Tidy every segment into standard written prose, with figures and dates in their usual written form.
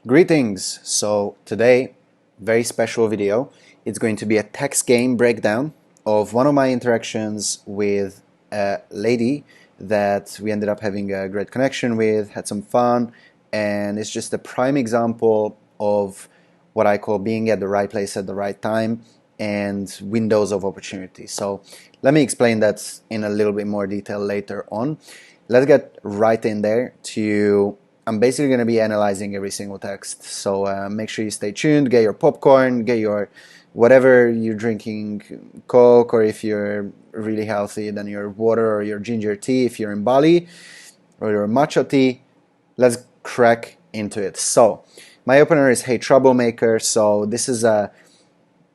Greetings! So today, very special video. It's going to be a text game breakdown of one of my interactions with a lady that we ended up having a great connection with, had some fun, and it's just a prime example of what I call being at the right place at the right time and windows of opportunity. So let me explain that in a little bit more detail later on. Let's get right in there to I'm basically going to be analyzing every single text, so make sure you stay tuned, get your popcorn, get your whatever you're drinking, Coke, or if you're really healthy, then your water or your ginger tea if you're in Bali, or your matcha tea. Let's crack into it. So, my opener is Hey Troublemaker, so this is a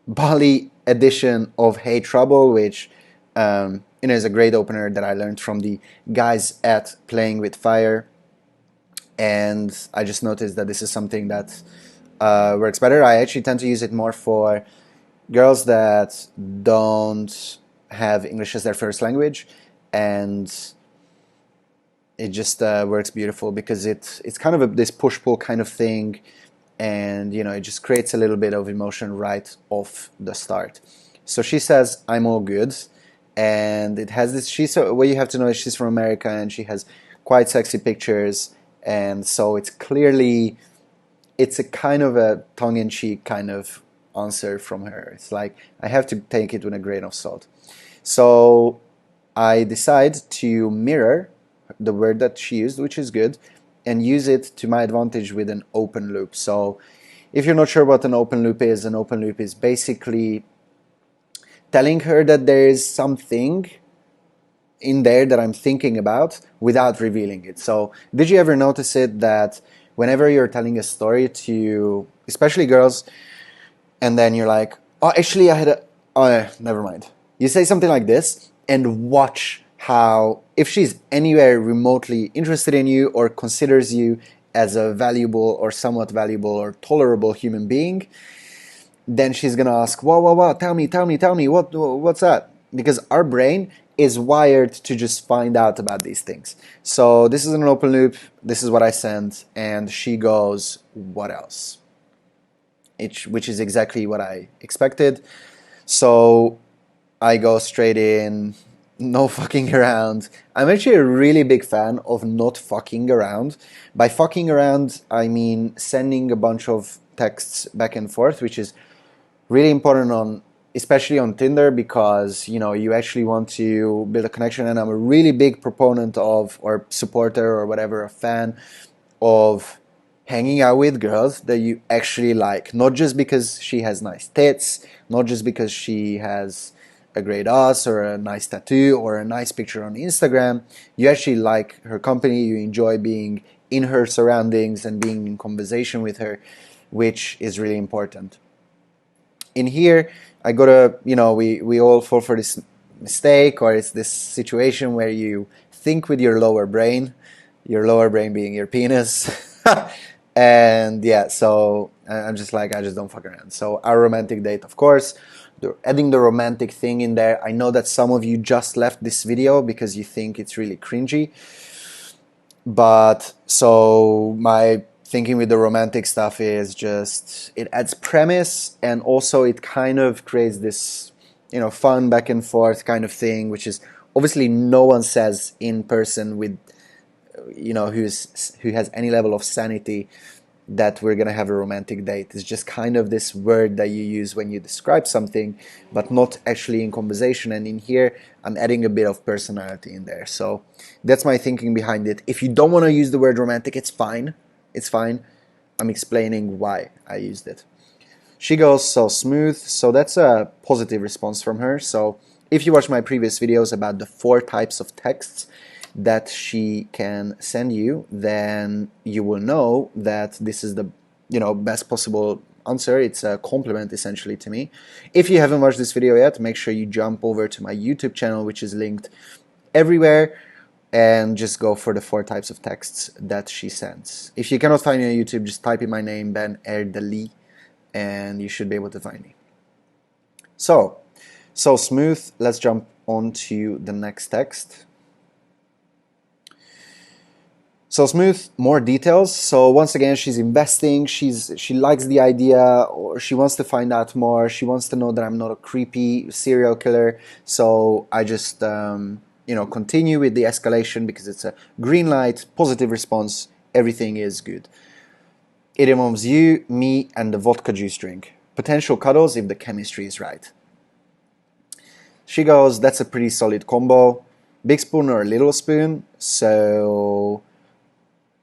Bali edition of Hey Trouble, which is a great opener that I learned from the guys at Playing with Fire. And I just noticed that this is something that works better. I actually tend to use it more for girls that don't have English as their first language, and it just works beautiful because it's kind of this push-pull kind of thing, and it just creates a little bit of emotion right off the start. So she says, "I'm all good," and it has this. What you have to know is she's from America, and she has quite sexy pictures, and so it's a kind of a tongue-in-cheek kind of answer from her. It's like I have to take it with a grain of salt. So I decide to mirror the word that she used, which is good, and use it to my advantage with an open loop. So if you're not sure what an open loop is basically telling her that there is something in there that I'm thinking about without revealing it. So did you ever notice it that whenever you're telling a story to especially girls, and then you're like, oh, actually I had a, oh, never mind. You say something like this and watch how, if she's anywhere remotely interested in you or considers you as a valuable or somewhat valuable or tolerable human being, then she's gonna ask, "Whoa, tell me, what's that?" Because our brain is wired to just find out about these things. So this is an open loop. This is what I sent, and she goes, "What else?" Which is exactly what I expected. So I go straight in, no fucking around. I'm actually a really big fan of not fucking around. By fucking around, I mean sending a bunch of texts back and forth, which is really important especially on Tinder, because you actually want to build a connection, and I'm a really big proponent of, or supporter or whatever, a fan of hanging out with girls that you actually like, not just because she has nice tits, not just because she has a great ass or a nice tattoo or a nice picture on Instagram. You actually like her company, you enjoy being in her surroundings and being in conversation with her, which is really important. In here, I gotta, we all fall for this mistake, or it's this situation where you think with your lower brain being your penis. And yeah, so I'm just like, I just don't fuck around. So our romantic date, of course, adding the romantic thing in there. I know that some of you just left this video because you think it's really cringy, but so my thinking with the romantic stuff is just it adds premise, and also it kind of creates this fun back and forth kind of thing, which is obviously no one says in person with who has any level of sanity that we're gonna have a romantic date. It's just kind of this word that you use when you describe something, but not actually in conversation. And in here, I'm adding a bit of personality in there. So that's my thinking behind it. If you don't want to use the word romantic, it's fine. It's fine. I'm explaining why I used it. She goes, "So smooth." So that's a positive response from her. So if you watch my previous videos about the 4 types of texts that she can send you, then you will know that this is the best possible answer. It's a compliment essentially to me. If you haven't watched this video yet, make sure you jump over to my YouTube channel, which is linked everywhere, and just go for the 4 types of texts that she sends. If you cannot find me on YouTube, just type in my name, Ben Erdeli, and you should be able to find me. So smooth. Let's jump on to the next text. So smooth, more details. So once again, she's investing. She likes the idea, or she wants to find out more. She wants to know that I'm not a creepy serial killer. So I just continue with the escalation because it's a green light, positive response. Everything is good. It involves you, me, and the vodka juice drink. Potential cuddles if the chemistry is right. She goes, that's a pretty solid combo. Big spoon or a little spoon. So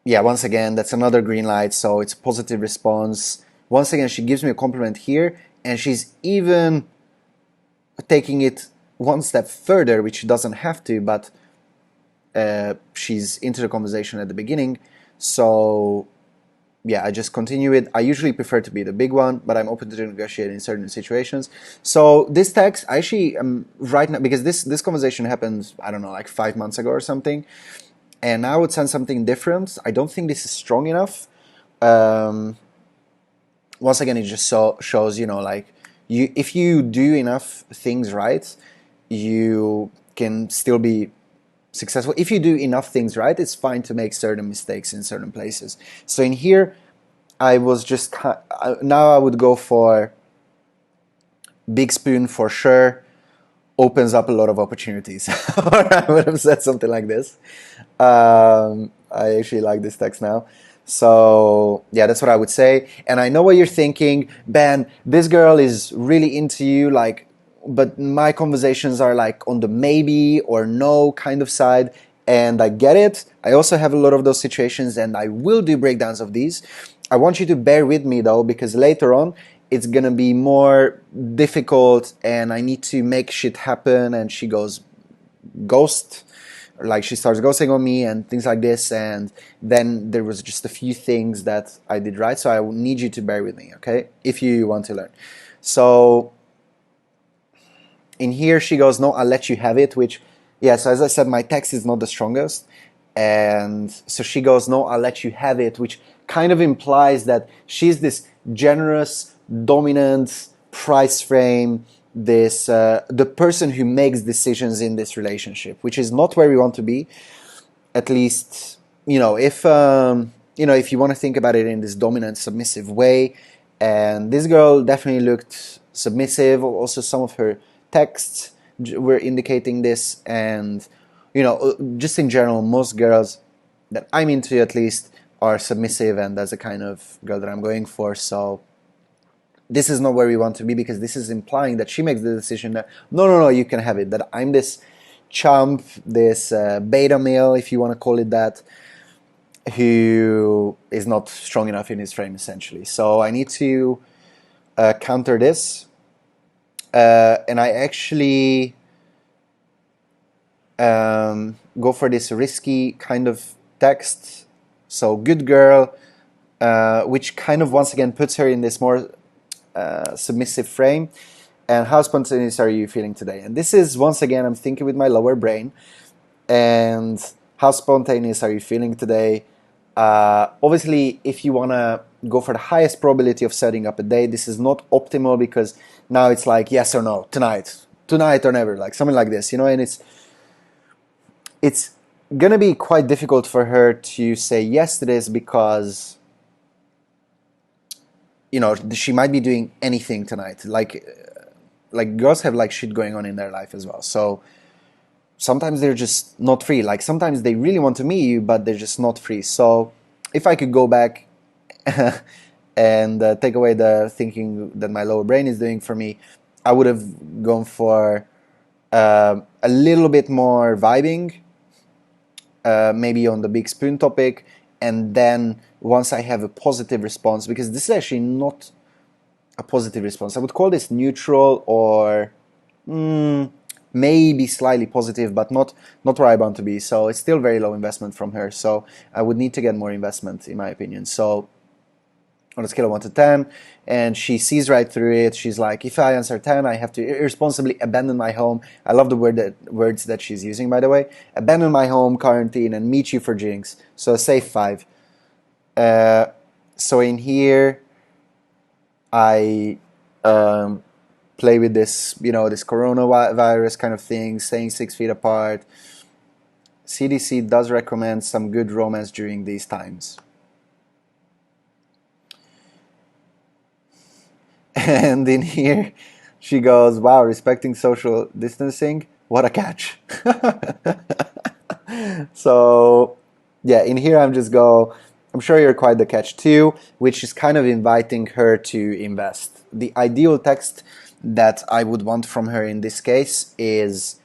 yeah, once again, that's another green light, so it's a positive response. Once again, she gives me a compliment here, and she's even taking it one step further, which she doesn't have to, but she's into the conversation at the beginning. So yeah, I just continue it. I usually prefer to be the big one, but I'm open to negotiate in certain situations. So this text, I actually right now, because this conversation happened, I don't know, like 5 months ago or something, and I would send something different. I don't think this is strong enough. Once again, it just shows, like, if you do enough things right, you can still be successful. If you do enough things right, it's fine to make certain mistakes in certain places. So in here, I was just, now I would go for big spoon for sure. Opens up a lot of opportunities. Or I would have said something like this. I actually like this text now. So yeah, that's what I would say. And I know what you're thinking, Ben, this girl is really into you, like, but my conversations are like on the maybe or no kind of side. And I get it. I also have a lot of those situations, and I will do breakdowns of these. I want you to bear with me though, because later on it's gonna be more difficult, and I need to make shit happen. And she goes ghost, or like she starts ghosting on me and things like this. And then there was just a few things that I did right. So I need you to bear with me, okay? If you want to learn. So in here she goes, no, I'll let you have it, which, yeah, so as I said, my text is not the strongest. And so she goes, no, I'll let you have it, which kind of implies that she's this generous, dominant price frame, this the person who makes decisions in this relationship, which is not where we want to be. At least, if you want to think about it in this dominant, submissive way. And this girl definitely looked submissive. Also, some of her texts were indicating this. And just in general, most girls that I'm into, at least, are submissive, and that's the kind of girl that I'm going for. So this is not where we want to be, because this is implying that she makes the decision that no, you can have it, that I'm this chump, this beta male, if you want to call it that, who is not strong enough in his frame, essentially. So I need to counter this, and I actually go for this risky kind of text. So good girl, which kind of once again puts her in this more submissive frame. And how spontaneous are you feeling today? And this is, once again, I'm thinking with my lower brain. And how spontaneous are you feeling today? Obviously, if you want to go for the highest probability of setting up a date, this is not optimal, because now it's like yes or no, tonight or never, like something like this, and it's gonna be quite difficult for her to say yes to this, because she might be doing anything tonight. Like girls have like shit going on in their life as well. So sometimes they're just not free. Like sometimes they really want to meet you, but they're just not free. So if I could go back and take away the thinking that my lower brain is doing for me, I would have gone for a little bit more vibing, maybe on the big spoon topic. And then once I have a positive response, because this is actually not a positive response, I would call this neutral, or maybe slightly positive, but not where I want to be. So it's still very low investment from her. So I would need to get more investment, in my opinion. So on a scale of 1 to 10, and she sees right through it. She's like, if I answer 10, I have to irresponsibly abandon my home. I love the words that she's using, by the way. Abandon my home, quarantine, and meet you for drinks. So say 5. So in here, I play with this, this coronavirus kind of thing, staying 6 feet apart, CDC does recommend some good romance during these times. And in here, she goes, wow, respecting social distancing, what a catch. So, yeah, in here I'm sure you're quite the catch too, which is kind of inviting her to invest. The ideal text that I would want from her in this case is,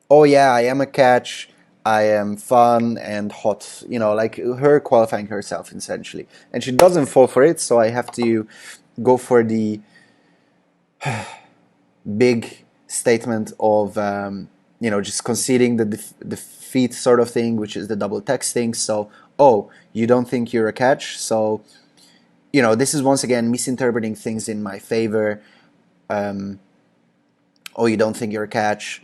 oh yeah, I am a catch, I am fun and hot, like her qualifying herself essentially. And she doesn't fall for it, so I have to go for the big statement of just conceding the defeat sort of thing, which is the double texting. So, oh, you don't think you're a catch? So, this is once again misinterpreting things in my favor. Oh, you don't think you're a catch?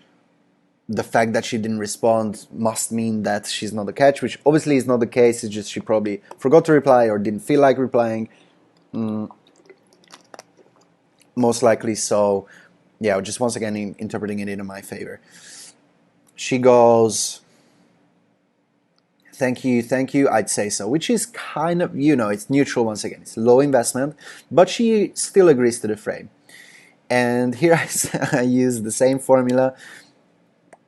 The fact that she didn't respond must mean that she's not a catch, which obviously is not the case. It's just she probably forgot to reply or didn't feel like replying. Most likely. So, yeah, just once again interpreting it in my favor. She goes, thank you, I'd say so, which is kind of, it's neutral once again. It's low investment, but she still agrees to the frame. And here I use the same formula,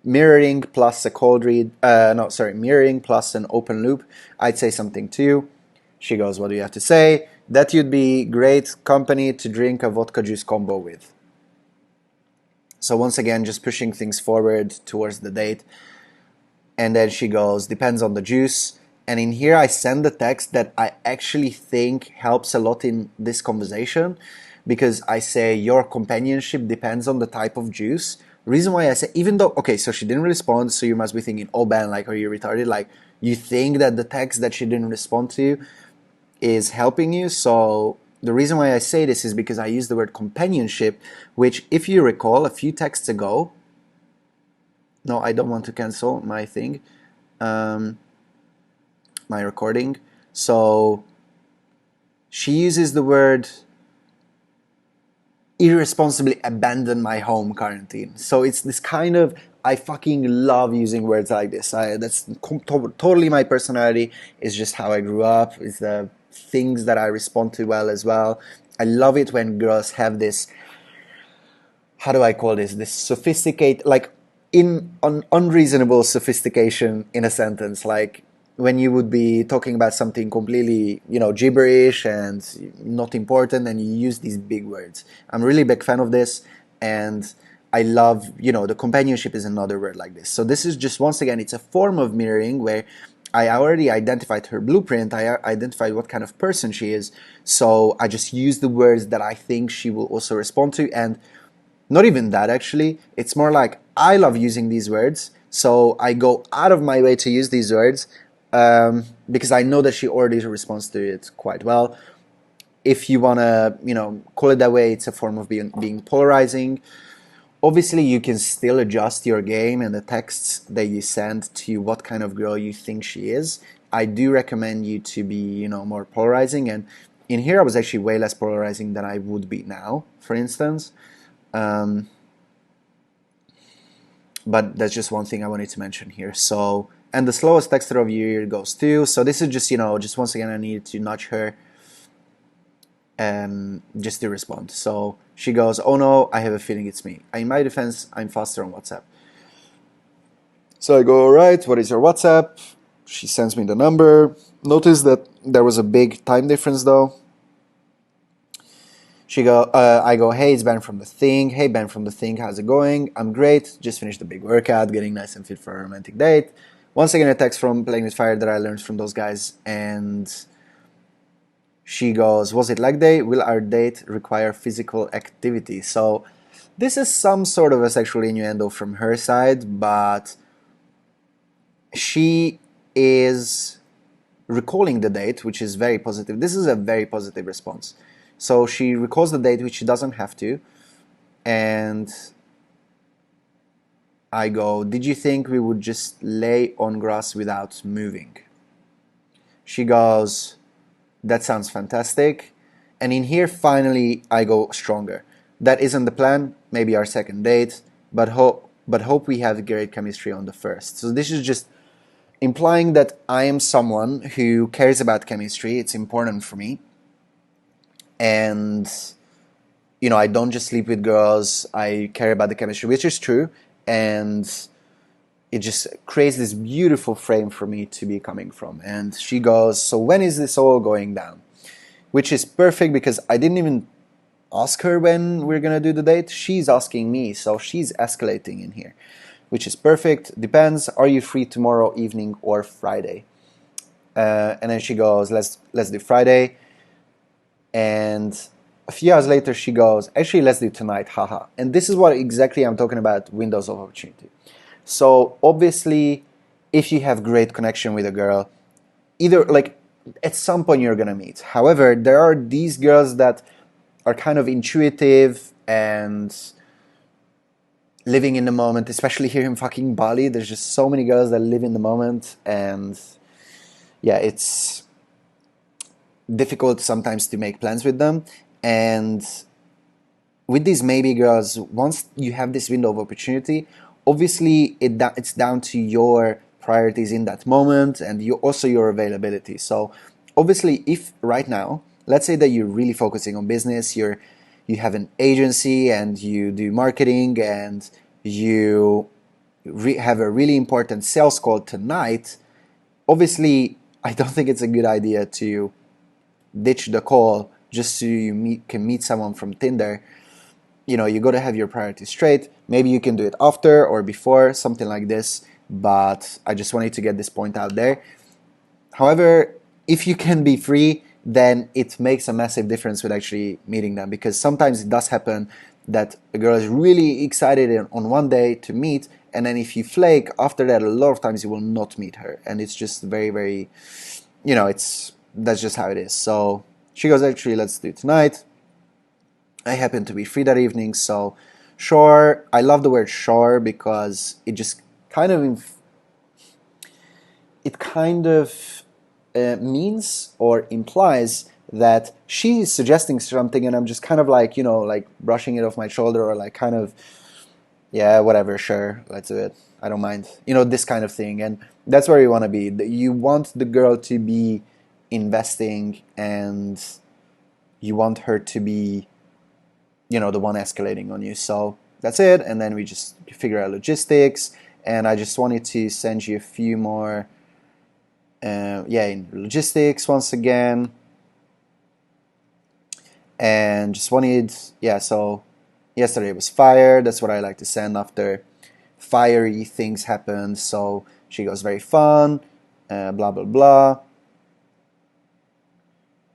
mirroring plus a cold read, mirroring plus an open loop. I'd say something too. She goes, what do you have to say? That you'd be great company to drink a vodka juice combo with. So once again, just pushing things forward towards the date. And then she goes, depends on the juice. And in here, I send the text that I actually think helps a lot in this conversation, because I say your companionship depends on the type of juice. Reason why I say, even though, okay, so she didn't respond, so you must be thinking, oh, Ben, like, are you retarded? Like, you think that the text that she didn't respond to is helping you? So the reason why I say this is because I use the word companionship, which, if you recall, a few texts ago, no, I don't want to cancel my thing, my recording. So she uses the word irresponsibly abandon my home quarantine. So it's this kind of, I fucking love using words like this. That's totally my personality. It's just how I grew up. It's the things that I respond to well as well. I love it when girls have this, how do I call this sophisticated, like unreasonable sophistication in a sentence. Like when you would be talking about something completely, gibberish and not important, and you use these big words. I'm a really big fan of this, and I love, the companionship is another word like this. So this is just, once again, it's a form of mirroring where I already identified her blueprint. I identified what kind of person she is. So I just use the words that I think she will also respond to. And not even that, actually. It's more like I love using these words. So I go out of my way to use these words because I know that she already responds to it quite well. If you want to, call it that way, it's a form of being polarizing. Obviously, you can still adjust your game and the texts that you send to what kind of girl you think she is. I do recommend you to be, more polarizing. And in here, I was actually way less polarizing than I would be now, for instance. But that's just one thing I wanted to mention here. So, and the slowest texter of year goes to. So this is just, just once again, I needed to nudge her just to respond. So she goes, oh no, I have a feeling it's me. In my defense, I'm faster on WhatsApp. So I go, all right, what is your WhatsApp? She sends me the number. Notice that there was a big time difference though. I go, hey, it's Ben from the thing. Hey, Ben from the thing, how's it going? I'm great. Just finished a big workout, getting nice and fit for a romantic date. Once again, a text from Playing with Fire that I learned from those guys. And she goes, was it leg day? Will our date require physical activity? So this is some sort of a sexual innuendo from her side, but she is recalling the date, which is very positive. This is a very positive response. So she recalls the date, which she doesn't have to. And I go, did you think we would just lay on grass without moving? She goes, that sounds fantastic. And in here, finally, I go stronger. That isn't the plan, maybe our second date, but but hope we have great chemistry on the first. So this is just implying that I am someone who cares about chemistry. It's important for me. And, you know, I don't just sleep with girls. I care about the chemistry, which is true. And it just creates this beautiful frame for me to be coming from. And she goes, so when is this all going down? Which is perfect because I didn't even ask her when we're gonna do the date. She's asking me, so she's escalating in here, which is perfect. Depends. Are you free tomorrow evening or Friday? And then she goes, let's do Friday. And a few hours later, she goes, actually, let's do tonight, haha. And this is what exactly I'm talking about, windows of opportunity. So obviously, if you have great connection with a girl, either like at some point you're gonna meet. However, there are these girls that are kind of intuitive and living in the moment, especially here in fucking Bali. There's just so many girls that live in the moment, and yeah, it's difficult sometimes to make plans with them. And with these maybe girls, once you have this window of opportunity, obviously it's down to your priorities in that moment and also your availability. So obviously, if right now, let's say that you're really focusing on business, you have an agency and you do marketing and you have a really important sales call tonight, obviously I don't think it's a good idea to ditch the call just so you can meet someone from Tinder. You know, you got to have your priorities straight. Maybe you can do it after or before, something like this, but I just wanted to get this point out there. However, if you can be free, then it makes a massive difference with actually meeting them, because sometimes it does happen that a girl is really excited on one day to meet, and then if you flake after that, a lot of times you will not meet her, and it's just very, very, you know, that's just how it is. So she goes, actually, let's do it tonight. I happen to be free that evening, so sure. I love the word sure because it just kind of means or implies that she is suggesting something and I'm just kind of like, you know, like brushing it off my shoulder or like kind of, yeah, whatever, sure, let's do it. I don't mind. You know, this kind of thing. And that's where you want to be. You want the girl to be investing and you want her to be, you know, the one escalating on you. So that's it. And then we just figure out logistics. And I just wanted to send you a few more, in logistics once again. And just wanted, so yesterday was fire. That's what I like to send after fiery things happen. So she goes, very fun, blah, blah, blah.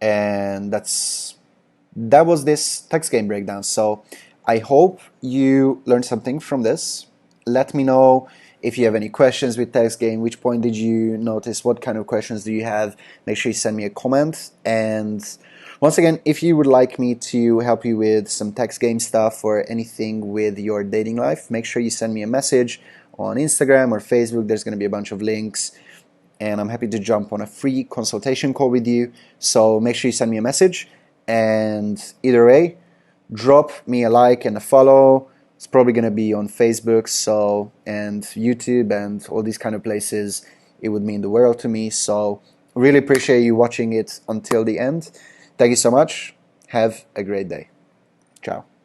And that was this text game breakdown. So I hope you learned something from this. Let me know if you have any questions with text game. Which point did you notice? What kind of questions do you have? Make sure you send me a comment. And once again, if you would like me to help you with some text game stuff or anything with your dating life, make sure you send me a message on Instagram or Facebook. There's going to be a bunch of links. And I'm happy to jump on a free consultation call with you. So make sure you send me a message. And either way, drop me a like and a follow. It's probably going to be on Facebook, and YouTube and all these kind of places. It would mean the world to me. So really appreciate you watching it until the end. Thank you so much. Have a great day. Ciao.